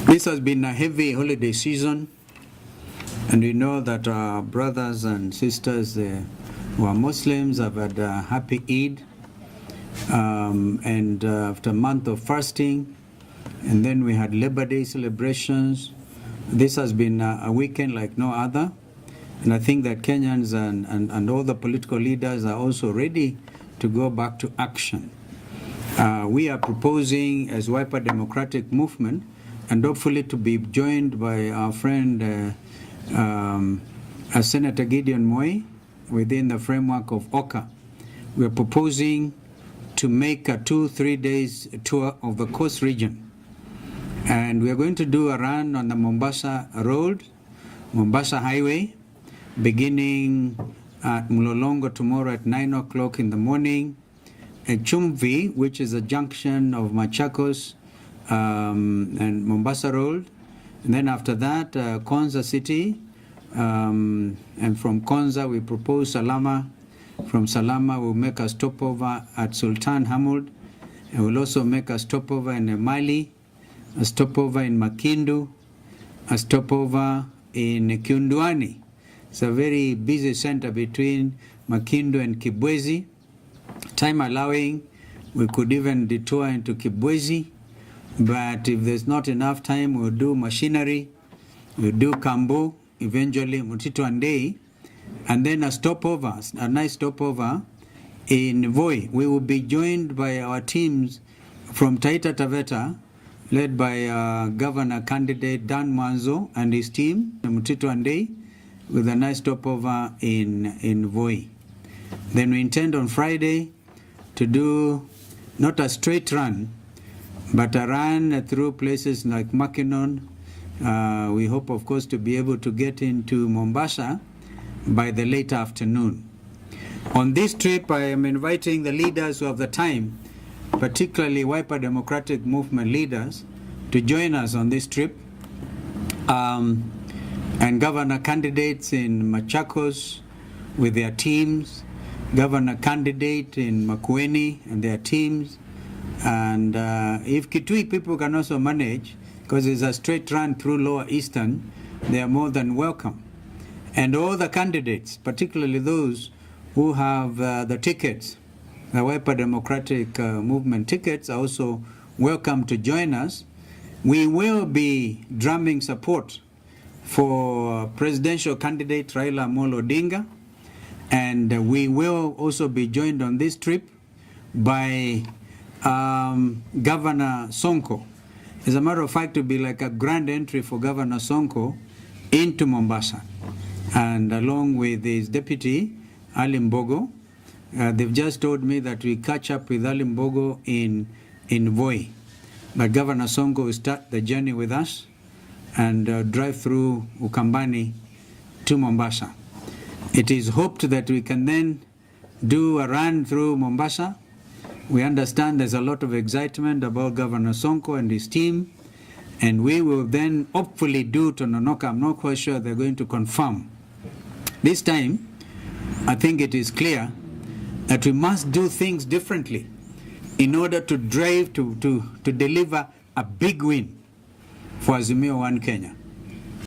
This has been a heavy holiday season, and we know that our brothers and sisters who are Muslims have had a happy Eid, and after a month of fasting, and then we had Labor Day celebrations. This has been a weekend like no other, and I think that Kenyans and all the political leaders are also ready to go back to action. We are proposing as Wiper Democratic Movement, and hopefully to be joined by our friend Senator Gideon Moi within the framework of OCA. We are proposing to make a 2-3 days tour of the coast region. And we are going to do a run on the Mombasa Road, Mombasa Highway, beginning at Mlolongo tomorrow at 9 o'clock in the morning, at Chumvi, which is a junction of Machakos and Mombasa Road. And then after that, Konza City. And from Konza, we propose Salama. From Salama, we'll make a stopover at Sultan Hamud. And we'll also make a stopover in Mali, a stopover in Makindu, a stopover in Kiunduani. It's a very busy center between Makindu and Kibwezi. Time allowing, we could even detour into Kibwezi. But if there's not enough time, we'll do Machinery, we'll do Kambu, eventually Mutito Andei, and then a stopover, a nice stopover in Voi. We will be joined by our teams from Taita Taveta, led by Governor candidate Dan Mwanzo and his team, Mutito Andei, with a nice stopover in Voi. Then we intend on Friday to do not a straight run, but a run through places like Makinon. We hope, of course, to be able to get into Mombasa by the late afternoon. On this trip, I am inviting the leaders of the time, particularly Wiper Democratic Movement leaders, to join us on this trip. And governor candidates in Machakos with their teams, governor candidate in Makueni and their teams. And if Kitui people can also manage, because it's a straight run through Lower Eastern, they are more than welcome. And all the candidates, particularly those who have the tickets, the Wiper Democratic Movement tickets, are also welcome to join us. We will be drumming support for presidential candidate Raila Odinga, and we will also be joined on this trip by Governor Sonko. As a matter of fact, it will be like a grand entry for Governor Sonko into Mombasa. And along with his deputy, Ali Mbogo, they've just told me that we catch up with Ali Mbogo in Voi. But Governor Sonko will start the journey with us and drive through Ukambani to Mombasa. It is hoped that we can then do a run through Mombasa. We understand there's a lot of excitement about Governor Sonko and his team, and we will then hopefully do Tononoka. I'm not quite sure they're going to confirm. This time, I think it is clear that we must do things differently in order to drive to deliver a big win for Azimio 1 Kenya.